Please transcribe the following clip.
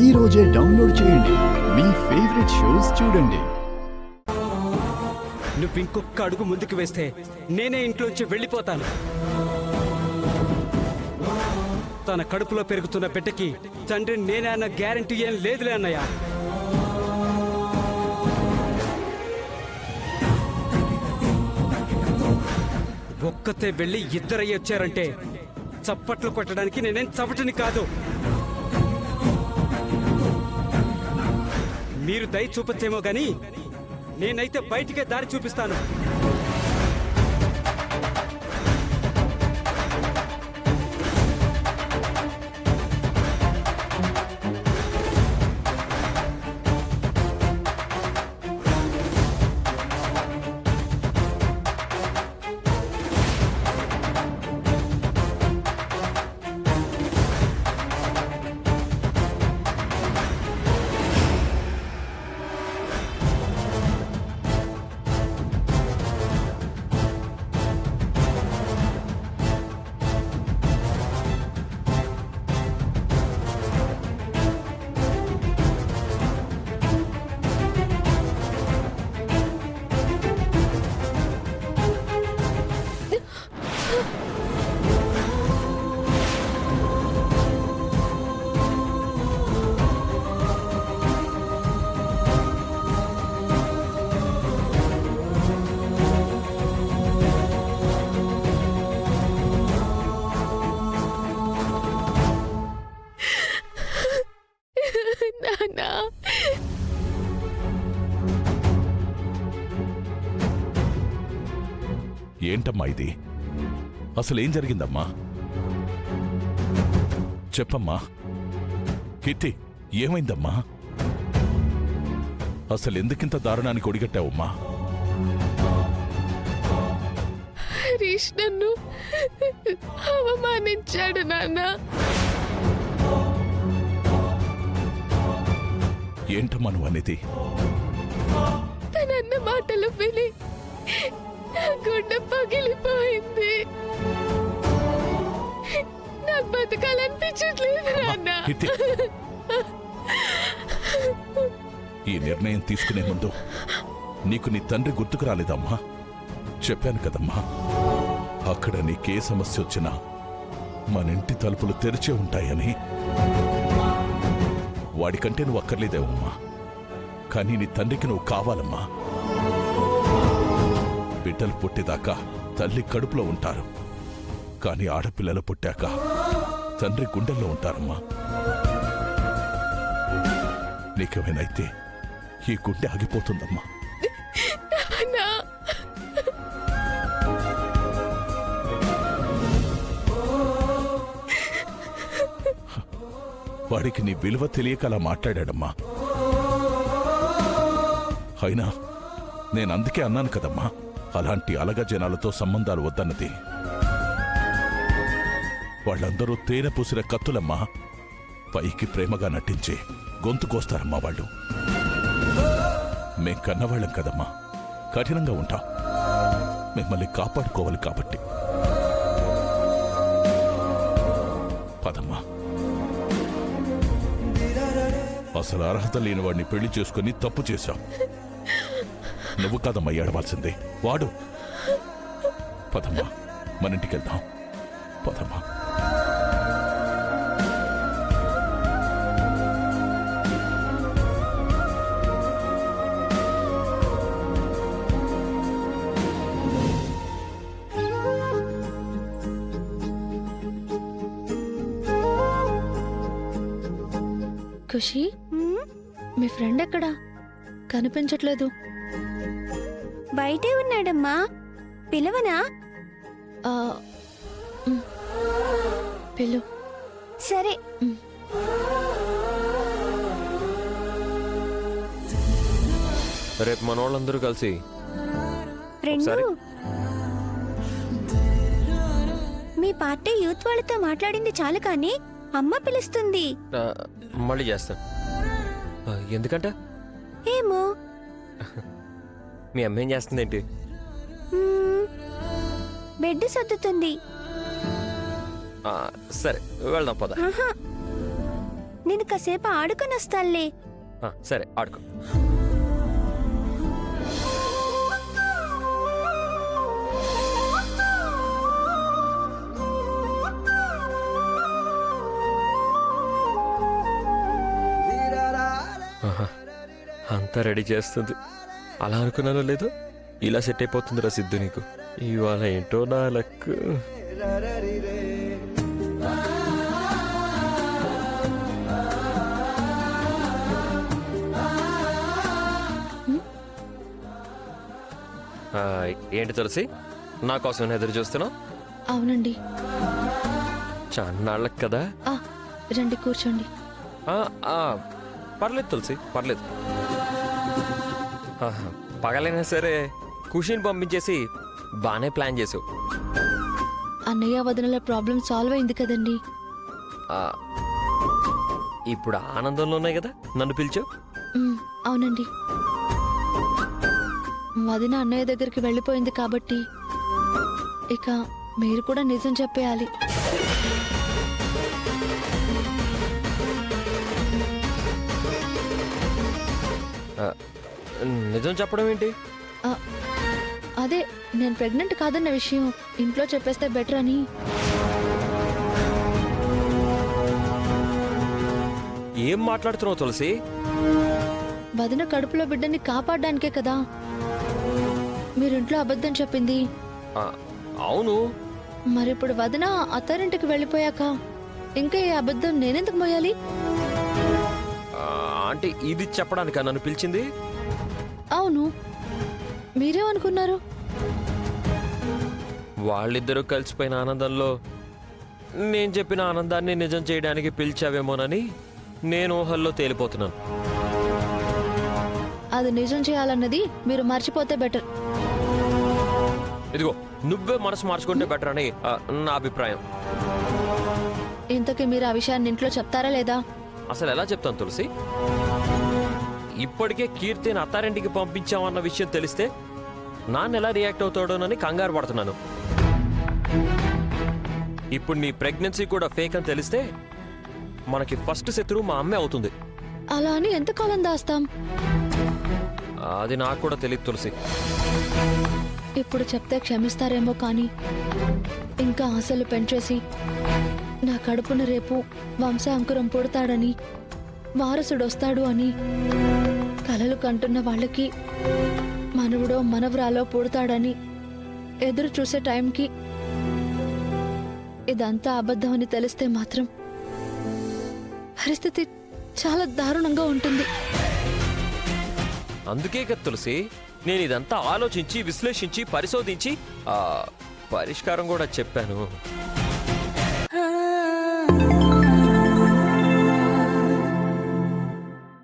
ఈ రోజే డౌన్లోడ్ చేయండి. మీ ఫేవరెట్ షోస్ చూడండి. నువ్వు ఇంకొక అడుగు ముందుకు వేస్తే నేనే ఇంట్లోంచి వెళ్ళిపోతాను. తన కడుపులో పెరుగుతున్న బిడ్డకి తండ్రి నేనే అన్న గ్యారంటీ ఏం లేదులే అన్నయ్య. ఒక్కతే వెళ్ళి ఇద్దరయ్యి వచ్చారంటే చప్పట్లు కొట్టడానికి నేనేం చవటని కాదు. మీరు దయ చూపచ్చేమో గాని నేనైతే బయటికే దారి చూపిస్తాను. ఏంటమ్మా ఇది? అసలేం జరిగిందమ్మా? చెప్పమ్మా. కీర్తి, ఏమైందమ్మా? అసలెందుకింత దారుణానికి ఒడిగట్టావమ్మా? హరీష్ నన్ను అవమానించాడు నాన్న. ఏంటమ్మా నువ్వు అనేది? తనన్న మాటలు విని నా గుండె పగిలిపోయింది. నాకు బతకాలనిపించట్లేదు నాన్న. కీర్తి, ఈ నిర్ణయం తీసుకునే ముందు నీకు నీ తండ్రి గుర్తుకు రాలేదమ్మా? చెప్పాను కదమ్మా, అక్కడ నీకే సమస్య వచ్చినా మన ఇంటి తలుపులు తెరిచే ఉంటాయని. వాడికంటే నువ్వు అక్కర్లేదేవమ్మా, కానీ నీ తండ్రికి నువ్వు కావాలమ్మా. బిడ్డలు పుట్టేదాకా తల్లి కడుపులో ఉంటారు, కానీ ఆడపిల్లలు పుట్టాక తండ్రి గుండెల్లో ఉంటారమ్మా. నీకేమైనైతే ఈ గుండె ఆగిపోతుందమ్మా. వాడికి నీ విలువ తెలియక అలా మాట్లాడాడమ్మా. అయినా నేనందుకే అన్నాను కదమ్మా, అలాంటి అలగ జనాలతో సంబంధాలు వద్దన్నది. వాళ్ళందరూ తేనె పూసిన కత్తులమ్మా. పైకి ప్రేమగా నటించి గొంతు కోస్తారమ్మా వాళ్ళు. మేం కన్నవాళ్ళం కదమ్మా, కఠినంగా ఉంటాం. మిమ్మల్ని కాపాడుకోవాలి కాబట్టి. పదమ్మా. అసలు అర్హత లేని వాడిని పెళ్లి చేసుకుని తప్పు చేశావు. నువ్వు కాదమ్మా ఏడవాల్సిందే, వాడు. పదమ్మా, మన ఇంటికి వెళ్దాం. పదమ్మా. ఖుషి, మీ ఫ్రెండ్ ఎక్కడా? కనిపించట్లేదు. బయటే ఉన్నాడమ్మా, పిలవనా? పిలు. సరే. రేపు మనోళ్ళందరూ కలిసి ఫ్రెండు, మీ పార్టీ యూత్ వాళ్ళతో మాట్లాడింది చాలు కానీ అమ్మ పిలుస్తుంది. మళ్ళీ చేస్తాను. ఎందుకంట? ఏమో. మీ అమ్మ ఏం చేస్తుందేంటి? బెడ్ సర్దుతుంది. సరే వెళ్దాం పద. నేను కాసేపు ఆడుకొని వస్తానులే. సరే ఆడుకో. ఆహా, అంతా రెడీ చేస్తుంది. అలా అనుకున్నానో లేదో ఇలా సెట్ అయిపోతుందిరా సిద్ధు నీకు. ఇవాళ ఏంటో నా లక్. ఏంటి తులసి, నా కోసం ఎదురు చూస్తున్నావు? అవునండి. చాన్నాళ్ళకి కదా. రండి కూర్చోండి. పర్లేదు తులసి, పర్లేదు. పగలైనా సరే ఖుషిని పంపించేసి బాగానే ప్లాన్ చేసావు. అన్నయ్య వదినల ప్రాబ్లం సాల్వ్ అయింది కదండి. ఇప్పుడు ఆనందంలో ఉన్నాయి కదా నన్ను పిలిచావు. అవునండి. వదిన అన్నయ్య దగ్గరికి వెళ్ళిపోయింది కాబట్టి ఇక మీరు కూడా నిజం చెప్పేయాలి. నిజం చెప్పడం ఏంటి? అదే నేను ప్రెగ్నెంట్ కాదన్న విషయం ఇంట్లో చెప్పేస్తే బెటర్ అని. ఏం మాట్లాడుతున్నావు తులసి? వదిన కడుపులో బిడ్డని కాపాడడానికే కదా మీరు ఇంట్లో అబద్ధం చెప్పింది. అవును. మరిప్పుడు వదిన అత్తారింటికి వెళ్ళిపోయాక ఇంకా ఈ అబద్ధం నేనెందుకు మోయాలి? అంటే ఇది చెప్పడానికా నన్ను పిలిచింది? అవును. మీరేమనుకున్నారు? వాళ్ళిద్దరూ కలిసిపోయిన ఆనందంలో నేను చెప్పిన ఆనందాన్ని నిజం చేయడానికి పిలిచావేమోనని నేను ఊహల్లో తేలిపోతున్నాను. అది నిజం చేయాలన్నది మీరు మర్చిపోతే బెటర్. ఇదిగో నువ్వే మనసు మార్చుకుంటే బెటర్ అని నా అభిప్రాయం. ఇంతకీ మీరు ఆ విషయాన్ని ఇంట్లో చెప్తారా లేదా? అసలు ఎలా చెప్తాను తులసి? ఇప్పటికే కీర్తిని అత్తారింటికి పంపించామన్న విషయం తెలిస్తే నాన్న ఎలా రియాక్ట్ అవుతాడోనని కంగారు పడుతున్నాను. ఇప్పుడు నీ ప్రెగ్నెన్సీ కూడా ఫేక్ అని తెలిస్తే మనకి ఫస్ట్ శత్రువు మా అమ్మే అవుతుంది. అలా అని ఎంతకాలం దాస్తాం? అది నాకు కూడా తెలియదు తులసి. ఇప్పుడు చెప్తే క్షమిస్తారేమో కానీ ఇంకా ఆశలు పెంచేసి నా కడుపున రేపు వంశాంకురం పుడతాడని, వారసుడొస్తాడు అని కలలు కంటున్న వాళ్ళకి మనవుడో మనవరాలో పుడతాడని ఎదురు చూసే టైంకి ఇదంతా అబద్ధం అని తెలిస్తే మాత్రం పరిస్థితి చాలా దారుణంగా ఉంటుంది. అందుకే కదా తులసి నేను ఇదంతా ఆలోచించి విశ్లేషించి పరిశోధించి పరిష్కారం కూడా చెప్పాను.